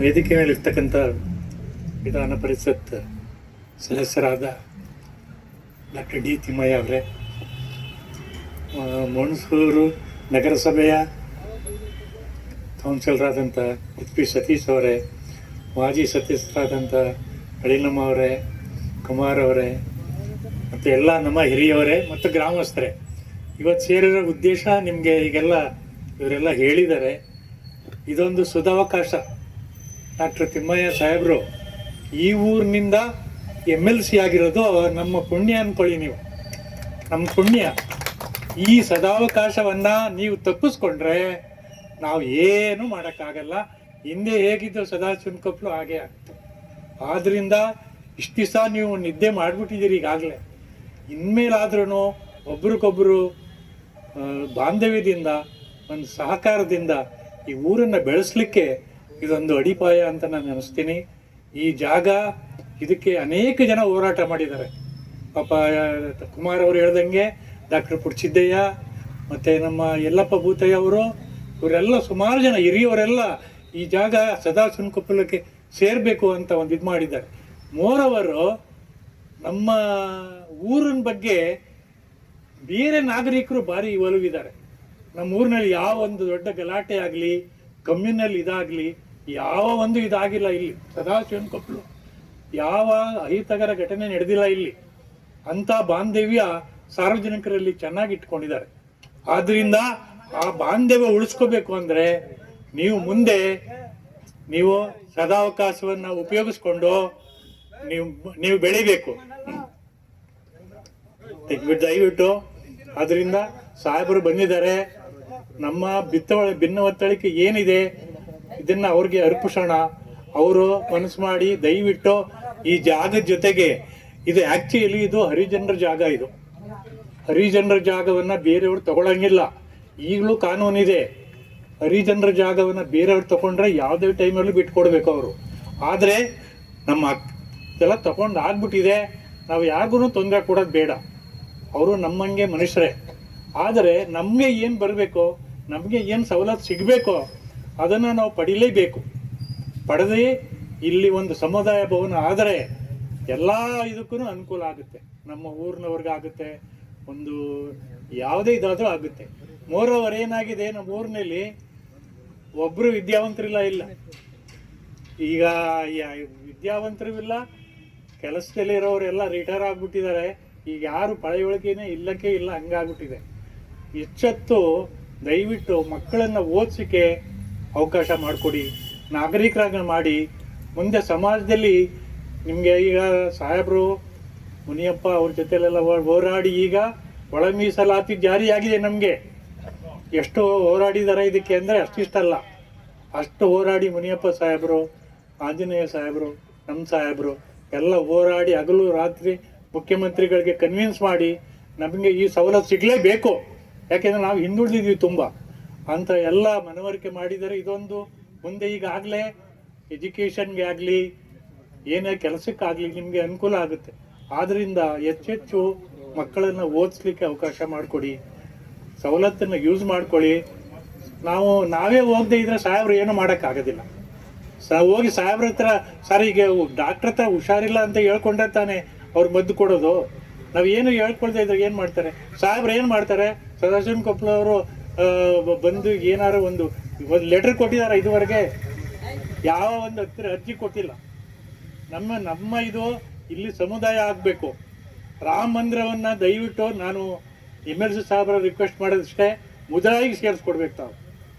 ವೇದಿಕೆ ಮೇಲೆ ಇರ್ತಕ್ಕಂಥ ವಿಧಾನ ಪರಿಷತ್ ಸದಸ್ಯರಾದ ಡಾಕ್ಟರ್ ಡಿ ತಿಮ್ಮಯ್ಯ ಅವರೇ, ಹುಣಸೂರು ನಗರಸಭೆಯ ಕೌನ್ಸಿಲರಾದಂಥ ಪೃಥ್ವಿ ಸತೀಶ್ ಅವರೇ, ಮಾಜಿ ಸದಸ್ಯರಾದಂಥ ಅಳಿನಮ್ಮ ಅವರೇ, ಕುಮಾರ್ ಅವರೇ, ಮತ್ತು ಎಲ್ಲ ನಮ್ಮ ಹಿರಿಯವರೇ ಮತ್ತು ಗ್ರಾಮಸ್ಥರೇ, ಇವತ್ತು ಸೇರಿರೋ ಉದ್ದೇಶ ನಿಮಗೆ ಈಗೆಲ್ಲ ಇವರೆಲ್ಲ ಹೇಳಿದ್ದಾರೆ. ಇದೊಂದು ಸದಾವಕಾಶ. ಡಾಕ್ಟರ್ ತಿಮ್ಮಯ್ಯ ಸಾಹೇಬರು ಈ ಊರಿನಿಂದ MLC ಆಗಿರೋದು ನಮ್ಮ ಪುಣ್ಯ ಅಂದ್ಕೊಳ್ಳಿ ನೀವು, ನಮ್ಮ ಪುಣ್ಯ. ಈ ಸದಾವಕಾಶವನ್ನು ನೀವು ತಪ್ಪಿಸ್ಕೊಂಡ್ರೆ ನಾವು ಏನೂ ಮಾಡೋಕ್ಕಾಗಲ್ಲ. ಹಿಂದೆ ಹೇಗಿದ್ದು ಸದಾಶಿವನ ಕೊಪ್ಪಲು ಹಾಗೆ ಆಗ್ತದೆ. ಆದ್ದರಿಂದ ಇಷ್ಟು ದಿವಸ ನೀವು ನಿದ್ದೆ ಮಾಡಿಬಿಟ್ಟಿದ್ದೀರಿ. ಈಗಾಗಲೇ ಇನ್ಮೇಲಾದ್ರೂ ಒಬ್ರಿಗೊಬ್ಬರು ಬಾಂಧವ್ಯದಿಂದ, ಒಂದು ಸಹಕಾರದಿಂದ ಈ ಊರನ್ನು ಬೆಳೆಸಲಿಕ್ಕೆ ಇದೊಂದು ಅಡಿಪಾಯ ಅಂತ ನಾನು ಅನ್ನಿಸ್ತೀನಿ. ಈ ಜಾಗ, ಇದಕ್ಕೆ ಅನೇಕ ಜನ ಹೋರಾಟ ಮಾಡಿದ್ದಾರೆ. ಪಾಪ ಕುಮಾರ್ ಅವರು ಹೇಳ್ದಂಗೆ ಡಾಕ್ಟರ್ ಪುಟ್ಸಿದ್ದಯ್ಯ ಮತ್ತು ನಮ್ಮ ಯಲ್ಲಪ್ಪ ಭೂತಯ್ಯ ಅವರು, ಇವರೆಲ್ಲ ಸುಮಾರು ಜನ ಹಿರಿಯವರೆಲ್ಲ ಈ ಜಾಗ ಸದಾಶಿವನ ಕೊಪ್ಪಲಕ್ಕೆ ಸೇರಬೇಕು ಅಂತ ಒಂದು ಇದು ಮಾಡಿದ್ದಾರೆ. ಮೋರವರು ನಮ್ಮ ಊರಿನ ಬಗ್ಗೆ ಬೇರೆ ನಾಗರಿಕರು ಭಾರಿ ಒಲವಿದ್ದಾರೆ. ನಮ್ಮ ಊರಿನಲ್ಲಿ ಯಾವ ಒಂದು ದೊಡ್ಡ ಗಲಾಟೆ ಆಗಲಿ, ಕಮ್ಯುನಲ್ ಇದಾಗಲಿ, ಯಾವ ಒಂದು ಇದಾಗಿಲ್ಲ ಇಲ್ಲಿ. ಸದಾಶಿವನ ಕೊಪ್ಪಲು ಯಾವ ಅಹಿತಕರ ಘಟನೆ ನಡೆದಿಲ್ಲ ಇಲ್ಲಿ. ಅಂಥ ಬಾಂಧವ್ಯ ಸಾರ್ವಜನಿಕರಲ್ಲಿ ಚೆನ್ನಾಗಿ ಇಟ್ಕೊಂಡಿದ್ದಾರೆ. ಆದ್ದರಿಂದ ಆ ಬಾಂಧವ್ಯ ಉಳಿಸ್ಕೋಬೇಕು ಅಂದರೆ ನೀವು ಸದಾವಕಾಶವನ್ನು ಉಪಯೋಗಿಸ್ಕೊಂಡು ನೀವು ಬೆಳಿಬೇಕು ದಯವಿಟ್ಟು. ಅದರಿಂದ ಸಾಹೇಬರು ಬಂದಿದ್ದಾರೆ. ನಮ್ಮ ಭಿನ್ನವತ್ತಳಿಕೆ ಏನಿದೆ ಇದನ್ನ ಅವ್ರಿಗೆ ಅರ್ಪಿಸೋಣ. ಅವರು ಮನಸ್ಸು ಮಾಡಿ ದಯವಿಟ್ಟು ಈ ಜಾಗದ ಜೊತೆಗೆ, ಇದು ಆ್ಯಕ್ಚುಲಿ ಇದು ಹರಿಜನರ ಜಾಗ. ಇದು ಹರಿಜನರ ಜಾಗವನ್ನು ಬೇರೆಯವ್ರು ತಗೊಳಂಗಿಲ್ಲ. ಈಗಲೂ ಕಾನೂನಿದೆ, ಹರಿಜನರ ಜಾಗವನ್ನು ಬೇರೆಯವ್ರು ತಗೊಂಡ್ರೆ ಯಾವುದೇ ಟೈಮಲ್ಲೂ ಬಿಟ್ಕೊಡ್ಬೇಕು ಅವರು. ಆದರೆ ನಮ್ಮ ಎಲ್ಲ ತಗೊಂಡು ಆಗ್ಬಿಟ್ಟಿದೆ, ನಾವು ಯಾರಿಗೂ ತೊಂದರೆ ಕೊಡೋದು ಬೇಡ. ಅವರು ನಮ್ಮಂಗೆ ಮನುಷ್ಯರೇ. ಆದರೆ ನಮಗೆ ಏನು ಬರಬೇಕೋ, ನಮಗೆ ಏನು ಸವಲತ್ತು ಸಿಗಬೇಕೋ ಅದನ್ನು ನಾವು ಪಡೀಲೇಬೇಕು. ಪಡೆದೇ ಇಲ್ಲಿ ಒಂದು ಸಮುದಾಯ ಭವನ ಆದರೆ ಎಲ್ಲ ಇದಕ್ಕೂ ಅನುಕೂಲ ಆಗುತ್ತೆ. ನಮ್ಮ ಊರಿನವ್ರಿಗಾಗುತ್ತೆ, ಒಂದು ಯಾವುದೇ ಇದಾದರೂ ಆಗುತ್ತೆ. ಮೋರವರ್ ಏನಾಗಿದೆ, ನಮ್ಮ ಊರಿನಲ್ಲಿ ಒಬ್ಬರು ವಿದ್ಯಾವಂತರಿಲ್ಲ. ಈಗ ವಿದ್ಯಾವಂತರು ಇಲ್ಲ, ಕೆಲಸದಲ್ಲಿರೋರೆಲ್ಲ ರಿಟೈರ್ ಆಗಿಬಿಟ್ಟಿದ್ದಾರೆ. ಈಗ ಯಾರು ಪಳೆಯೊಳಗೇನೆ ಇಲ್ಲಕ್ಕೆ ಇಲ್ಲ, ಹಂಗಾಗ್ಬಿಟ್ಟಿದೆ. ಎಚ್ಚೆತ್ತು ದಯವಿಟ್ಟು ಮಕ್ಕಳನ್ನು ಓದಿಸೋಕ್ಕೆ ಅವಕಾಶ ಮಾಡಿಕೊಡಿ, ನಾಗರಿಕರಾಗ ಮಾಡಿ. ಮುಂದೆ ಸಮಾಜದಲ್ಲಿ ನಿಮಗೆ ಈಗ ಸಾಹೇಬರು ಮುನಿಯಪ್ಪ ಅವ್ರ ಜೊತೆಲೆಲ್ಲ ಹೋರಾಡಿ ಈಗ ಒಳ ಮೀಸಲಾತಿ ಜಾರಿಯಾಗಿದೆ. ನಮಗೆ ಎಷ್ಟು ಹೋರಾಡಿದ್ದಾರೆ ಇದಕ್ಕೆ ಅಂದರೆ ಅಷ್ಟಿಷ್ಟಲ್ಲ, ಅಷ್ಟು ಹೋರಾಡಿ ಮುನಿಯಪ್ಪ ಸಾಹೇಬರು, ಆಂಜನೇಯ ಸಾಹೇಬರು, ನಮ್ಮ ಸಾಹೇಬರು ಎಲ್ಲ ಹೋರಾಡಿ ಹಗಲು ರಾತ್ರಿ ಮುಖ್ಯಮಂತ್ರಿಗಳಿಗೆ ಕನ್ವಿನ್ಸ್ ಮಾಡಿ ನಮಗೆ ಈ ಸವಲತ್ತು ಸಿಗಲೇಬೇಕು. ಯಾಕೆಂದರೆ ನಾವು ಹಿಂದುಳಿದಿದ್ವಿ ತುಂಬ ಅಂತ ಎಲ್ಲ ಮನವರಿಕೆ ಮಾಡಿದರೆ ಇದೊಂದು ಮುಂದೆ ಈಗಾಗಲೇ ಎಜುಕೇಷನ್ಗೆ ಆಗಲಿ, ಏನೇ ಕೆಲಸಕ್ಕಾಗಲಿ ನಿಮಗೆ ಅನುಕೂಲ ಆಗುತ್ತೆ. ಆದ್ದರಿಂದ ಹೆಚ್ಚೆಚ್ಚು ಮಕ್ಕಳನ್ನು ಓದಿಸ್ಲಿಕ್ಕೆ ಅವಕಾಶ ಮಾಡಿಕೊಡಿ, ಸವಲತ್ತನ್ನು ಯೂಸ್ ಮಾಡ್ಕೊಳ್ಳಿ. ನಾವೇ ಹೋಗದೆ ಇದ್ರೆ ಸಾಹೇಬ್ರು ಏನೂ ಮಾಡೋಕ್ಕಾಗೋದಿಲ್ಲ. ಹೋಗಿ ಸಾಹೇಬ್ರ ಹತ್ರ, ಸರ್ ಈಗ ಡಾಕ್ಟ್ರ್ ಹತ್ರ ಹುಷಾರಿಲ್ಲ ಅಂತ ಹೇಳ್ಕೊಂಡ್ರೆ ತಾನೇ ಅವ್ರು ಮದ್ದು ಕೊಡೋದು. ನಾವು ಏನು ಹೇಳ್ಕೊಳ್ತಾ ಇದ್ರೆ ಏನು ಮಾಡ್ತಾರೆ ಸಾಹೇಬ್ರು? ಏನು ಮಾಡ್ತಾರೆ? ಸದಾಶಿವನ ಕೊಪ್ಪಳವರು ಬಂದು ಏನಾರು ಒಂದು ಲೆಟರ್ ಕೊಟ್ಟಿದ್ದಾರೆ, ಇದುವರೆಗೆ ಯಾವ ಒಂದು ಅರ್ಜಿ ಕೊಟ್ಟಿಲ್ಲ. ನಮ್ಮ ಇದು ಇಲ್ಲಿ ಸಮುದಾಯ ಆಗಬೇಕು. ರಾಮ ಮಂದಿರವನ್ನು ದಯವಿಟ್ಟು ನಾನು MLC ಸಾಹೇಬರ ರಿಕ್ವೆಸ್ಟ್ ಮಾಡೋದಷ್ಟೇ, ಮುಜರಾಯಿಗೆ ಸೇರಿಸ್ಕೊಡ್ಬೇಕು ತಾವು.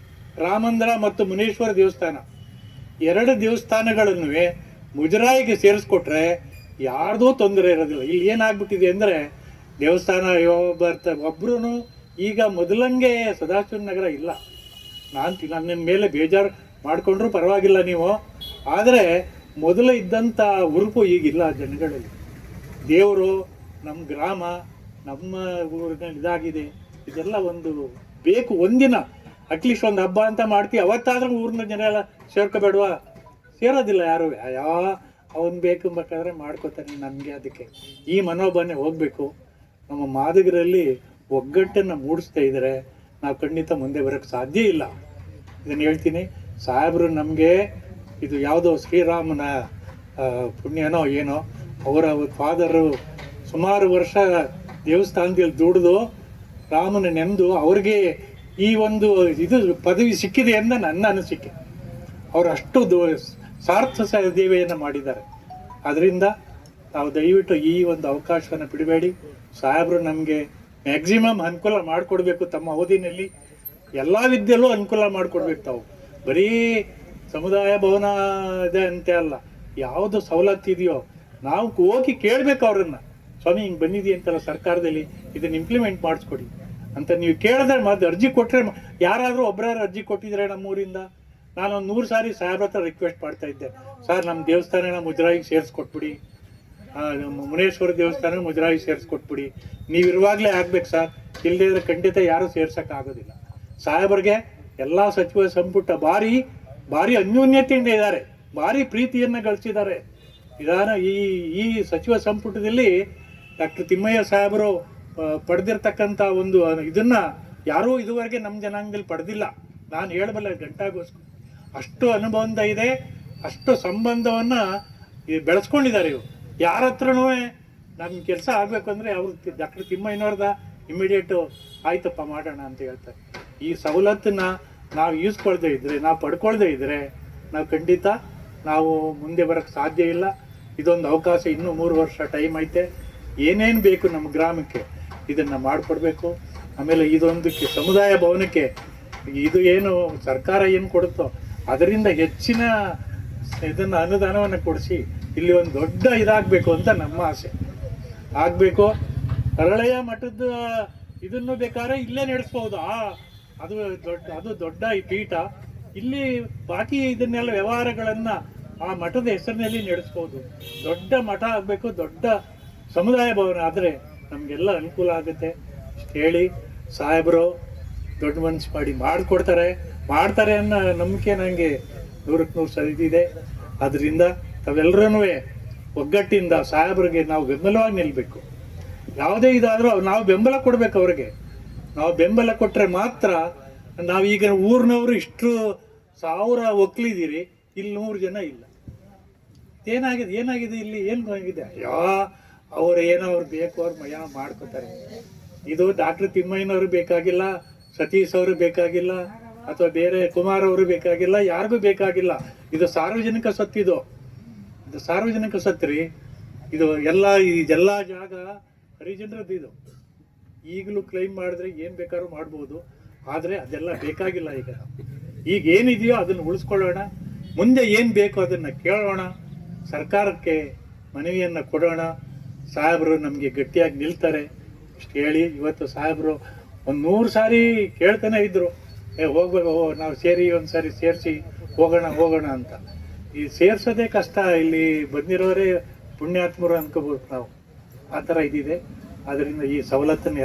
ರಾಮ ಮಂದಿರ ಮತ್ತು ಮುನೇಶ್ವರ ದೇವಸ್ಥಾನ, ಎರಡು ದೇವಸ್ಥಾನಗಳನ್ನು ಮುಜರಾಯಿಗೆ ಸೇರಿಸ್ಕೊಟ್ರೆ ಯಾರ್ದೂ ತೊಂದರೆ ಇರೋದಿಲ್ಲ. ಇಲ್ಲಿ ಏನಾಗ್ಬಿಟ್ಟಿದೆ ಅಂದರೆ ದೇವಸ್ಥಾನ ಒಬ್ಬರೂ ಈಗ ಮೊದಲಂಗೆ ಸದಾಶಿವ ನಗರ ಇಲ್ಲ. ನನ್ನ ಮೇಲೆ ಬೇಜಾರು ಮಾಡಿಕೊಂಡ್ರೂ ಪರವಾಗಿಲ್ಲ ನೀವು, ಆದರೆ ಮೊದಲು ಇದ್ದಂಥ ಉರುಪು ಈಗಿಲ್ಲ ಜನಗಳಲ್ಲಿ. ದೇವರು, ನಮ್ಮ ಗ್ರಾಮ, ನಮ್ಮ ಊರಿನಲ್ಲಿ ಇದಾಗಿದೆ. ಇದೆಲ್ಲ ಒಂದು ಬೇಕು. ಒಂದಿನ ಅಟ್ಲೀಸ್ಟ್ ಒಂದು ಹಬ್ಬ ಅಂತ ಮಾಡ್ತೀವಿ, ಅವತ್ತಾದ್ರೂ ಊರಿನ ಜನ ಎಲ್ಲ ಸೇರ್ಕೋಬೇಡವಾ? ಸೇರೋದಿಲ್ಲ ಯಾರು. ಅವನು ಬೇಕಾದ್ರೆ ಮಾಡ್ಕೋತಾನೆ. ನಮಗೆ ಅದಕ್ಕೆ ಈ ಮನೋಭಾವನೆ ಹೋಗಬೇಕು. ನಮ್ಮ ಮಾದಿಗರಲ್ಲಿ ಒಗ್ಗಟ್ಟನ್ನು ಮೂಡಿಸ್ತಾ ಇದ್ದಾರೆ, ನಾವು ಖಂಡಿತ ಮುಂದೆ ಬರೋಕ್ಕೆ ಸಾಧ್ಯ ಇಲ್ಲ. ಇದನ್ನು ಹೇಳ್ತೀನಿ. ಸಾಹೇಬರು ನಮಗೆ ಇದು ಯಾವುದೋ ಶ್ರೀರಾಮನ ಪುಣ್ಯನೋ ಏನೋ, ಅವರ ಫಾದರು ಸುಮಾರು ವರ್ಷ ದೇವಸ್ಥಾನದಲ್ಲಿ ದುಡಿದು ರಾಮನ ನೆಂದು ಅವ್ರಿಗೆ ಈ ಒಂದು ಇದು ಪದವಿ ಸಿಕ್ಕಿದೆ ಅಂತ ನನ್ನ ಅನಿಸಿಕೆ. ಅವರು ಅಷ್ಟು ಸಾರ್ಥ ಸೇವೆಯನ್ನು ಮಾಡಿದ್ದಾರೆ. ಅದರಿಂದ ನಾವು ದಯವಿಟ್ಟು ಈ ಒಂದು ಅವಕಾಶವನ್ನು ಬಿಡಬೇಡಿ. ಸಾಹೇಬರು ನಮಗೆ ಮ್ಯಾಕ್ಸಿಮಮ್ ಅನುಕೂಲ ಮಾಡಿಕೊಡ್ಬೇಕು. ತಮ್ಮ ಅವಧಿನಲ್ಲಿ ಎಲ್ಲ ವಿದ್ಯೆಯಲ್ಲೂ ಅನುಕೂಲ ಮಾಡಿಕೊಡ್ಬೇಕು. ತಾವು ಬರೀ ಸಮುದಾಯ ಭವನ ಇದೆ ಅಂತೆ ಅಲ್ಲ, ಯಾವುದು ಸವಲತ್ತು ಇದೆಯೋ ನಾವು ಹೋಗಿ ಕೇಳಬೇಕು ಅವ್ರನ್ನ, ಸ್ವಾಮಿ ಹಿಂಗೆ ಬಂದಿದೆಯಾ ಅಂತಲ್ಲ ಸರ್ಕಾರದಲ್ಲಿ, ಇದನ್ನು ಇಂಪ್ಲಿಮೆಂಟ್ ಮಾಡಿಸ್ಕೊಡಿ ಅಂತ ನೀವು ಕೇಳಿದ್ರೆ ಮತ್ತೆ ಅರ್ಜಿ ಕೊಟ್ಟರೆ, ಯಾರಾದರೂ ಒಬ್ಬರಾರು ಅರ್ಜಿ ಕೊಟ್ಟಿದ್ರೆ ನಮ್ಮೂರಿಂದ, ನಾನೊಂದು 100 ಸಾರಿ ಸಾಹೇಬ್ರ ಹತ್ರ ರಿಕ್ವೆಸ್ಟ್ ಮಾಡ್ತಾ ಇದ್ದೆ, ಸರ್ ನಮ್ಮ ದೇವಸ್ಥಾನನ ಮುಜರಾಯಿಗೆ ಸೇರಿಸ್ಕೊಟ್ಬಿಡಿ, ಮುನೇಶ್ವರ ದೇವಸ್ಥಾನ ಮುಜರಾಯಿಗೆ ಸೇರಿಸ್ಕೊಟ್ಬಿಡಿ, ನೀವು ಇರುವಾಗಲೇ ಆಗ್ಬೇಕು ಸರ್, ಇಲ್ಲದೇ ಇದ್ರೆ ಖಂಡಿತ ಯಾರೂ ಸೇರ್ಸೋಕ್ಕಾಗೋದಿಲ್ಲ. ಸಾಹೇಬ್ರಿಗೆ ಎಲ್ಲ ಸಚಿವ ಸಂಪುಟ ಭಾರಿ ಅನ್ಯೋನ್ಯತೆಯಿಂದ ಇದ್ದಾರೆ, ಭಾರಿ ಪ್ರೀತಿಯನ್ನು ಗಳಿಸಿದ್ದಾರೆ. ಈ ಸಚಿವ ಸಂಪುಟದಲ್ಲಿ ಡಾಕ್ಟರ್ ತಿಮ್ಮಯ್ಯ ಸಾಹೇಬರು ಪಡೆದಿರ್ತಕ್ಕಂಥ ಒಂದು ಇದನ್ನ ಯಾರೂ ಇದುವರೆಗೆ ನಮ್ಮ ಜನಾಂಗದಲ್ಲಿ ಪಡೆದಿಲ್ಲ. ನಾನು ಹೇಳಬಲ್ಲ ಗಂಟಾಗೋಸ್ಕರ ಅಷ್ಟು ಅನುಬಂಧ ಇದೆ, ಅಷ್ಟು ಸಂಬಂಧವನ್ನು ಬೆಳೆಸ್ಕೊಂಡಿದ್ದಾರೆ ಇವರು. ಯಾರ ಹತ್ರನೂ ನಮ್ಮ ಕೆಲಸ ಆಗಬೇಕು ಅಂದರೆ ಅವರು ಡಾಕ್ಟರ್ ತಿಮ್ಮಯ್ಯನವ್ರದ ಇಮಿಡಿಯೇಟು ಆಯ್ತಪ್ಪ ಮಾಡೋಣ ಅಂತ ಹೇಳ್ತಾರೆ. ಈ ಸವಲತ್ತನ್ನ ನಾವು ಯೂಸ್ಕೊಳ್ದೇ ಇದ್ದರೆ, ನಾವು ಪಡ್ಕೊಳ್ದೇ ಇದ್ದರೆ ನಾವು ಖಂಡಿತ ನಾವು ಮುಂದೆ ಬರೋಕ್ಕೆ ಸಾಧ್ಯ ಇಲ್ಲ. ಇದೊಂದು ಅವಕಾಶ, ಇನ್ನೂ 3 ವರ್ಷ ಟೈಮ್ ಐತೆ. ಏನೇನು ಬೇಕು ನಮ್ಮ ಗ್ರಾಮಕ್ಕೆ ಇದನ್ನು ಮಾಡಿಕೊಡ್ಬೇಕು. ಆಮೇಲೆ ಇದೊಂದಕ್ಕೆ ಸಮುದಾಯ ಭವನಕ್ಕೆ ಇದು ಏನು ಸರ್ಕಾರ ಏನು ಕೊಡುತ್ತೋ ಅದರಿಂದ ಹೆಚ್ಚಿನ ಇದನ್ನು ಅನುದಾನವನ್ನು ಕೊಡಿಸಿ ಇಲ್ಲಿ ಒಂದು ದೊಡ್ಡ ಇದಾಗಬೇಕು ಅಂತ ನಮ್ಮ ಆಸೆ. ಆಗಬೇಕು. ಹರಳೆಯ ಮಠದ ಇದನ್ನು ಬೇಕಾದ್ರೆ ಇಲ್ಲೇ ನಡೆಸ್ಬೋದು. ಅದು ದೊಡ್ಡ ಈ ಪೀಠ. ಇಲ್ಲಿ ಬಾಕಿ ಇದನ್ನೆಲ್ಲ ವ್ಯವಹಾರಗಳನ್ನು ಆ ಮಠದ ಹೆಸರಿನಲ್ಲಿ ನಡೆಸ್ಬೋದು. ದೊಡ್ಡ ಮಠ ಆಗಬೇಕು, ದೊಡ್ಡ ಸಮುದಾಯ ಭವನ ಆದರೆ ನಮಗೆಲ್ಲ ಅನುಕೂಲ ಆಗುತ್ತೆ. ಹೇಳಿ ಸಾಹೇಬರು ದೊಡ್ಡ ಮನಸ್ಸು ಮಾಡಿ ಮಾಡ್ತಾರೆ ಅನ್ನೋ ನಂಬಿಕೆ ನನಗೆ 100ಕ್ಕೆ 100 ಸರಿದಿದೆ. ಅದರಿಂದ ತಾವೆಲ್ಲರೂ ಒಗ್ಗಟ್ಟಿಂದ ಸಾಹೇಬರಿಗೆ ನಾವು ಬೆಂಬಲವಾಗಿ ನಿಲ್ಲಬೇಕು. ಯಾವುದೇ ಇದಾದರೂ ನಾವು ಬೆಂಬಲ ಕೊಡಬೇಕು ಅವ್ರಿಗೆ. ನಾವು ಬೆಂಬಲ ಕೊಟ್ಟರೆ ಮಾತ್ರ ನಾವೀಗ ಊರಿನವರು ಇಷ್ಟು 1000 ಒಕ್ಕಲಿದ್ದೀರಿ, ಇಲ್ಲಿ 100 ಜನ ಇಲ್ಲ. ಏನಾಗಿದೆ ಇಲ್ಲಿ ಏನು ಆಗಿದೆ? ಅವ್ರು ಬೇಕು, ಅವ್ರು ಏನೋ ಮಾಡ್ಕೋತಾರೆ. ಇದು ಡಾಕ್ಟರ್ ತಿಮ್ಮಯ್ಯನವರು ಬೇಕಾಗಿಲ್ಲ, ಸತೀಶ್ ಅವರು ಬೇಕಾಗಿಲ್ಲ, ಅಥವಾ ಬೇರೆ ಕುಮಾರ್ ಅವರು ಬೇಕಾಗಿಲ್ಲ, ಯಾರಿಗೂ ಬೇಕಾಗಿಲ್ಲ. ಇದು ಸಾರ್ವಜನಿಕ ಸತ್ತಿದು, ಇದು ಸಾರ್ವಜನಿಕ ಸತ್ರಿ. ಇದು ಇದೆಲ್ಲ ಜಾಗ ಹರಿಜನರದ್ದು. ಇದು ಈಗಲೂ ಕ್ಲೈಮ್ ಮಾಡಿದ್ರೆ ಏನು ಬೇಕಾದ್ರೂ ಮಾಡ್ಬೋದು. ಆದರೆ ಅದೆಲ್ಲ ಬೇಕಾಗಿಲ್ಲ. ಈಗ ಏನಿದೆಯೋ ಅದನ್ನು ಉಳಿಸ್ಕೊಳ್ಳೋಣ. ಮುಂದೆ ಏನು ಬೇಕು ಅದನ್ನು ಕೇಳೋಣ, ಸರ್ಕಾರಕ್ಕೆ ಮನವಿಯನ್ನು ಕೊಡೋಣ. ಸಾಹೇಬರು ನಮಗೆ ಗಟ್ಟಿಯಾಗಿ ನಿಲ್ತಾರೆ ಇಷ್ಟು ಹೇಳಿ ಇವತ್ತು ಸಾಹೇಬರು ಒಂದು 100 ಸಾರಿ ಕೇಳ್ತಾನೆ ಇದ್ರು, ಹೋಗ್ಬೇಕು, ನಾವು ಒಂದು ಸಾರಿ ಸೇರಿಸಿ ಹೋಗೋಣ ಅಂತ. ಈ ಸೇರ್ಸೋದೇ ಕಷ್ಟ. ಇಲ್ಲಿ ಬಂದಿರೋರೇ ಪುಣ್ಯಾತ್ಮರು ಅನ್ಕೋಬೋದು ನಾವು. ಆ ಥರ ಇದಿದೆ. ಅದರಿಂದ ಈ ಸವಲತ್ತನ್ನು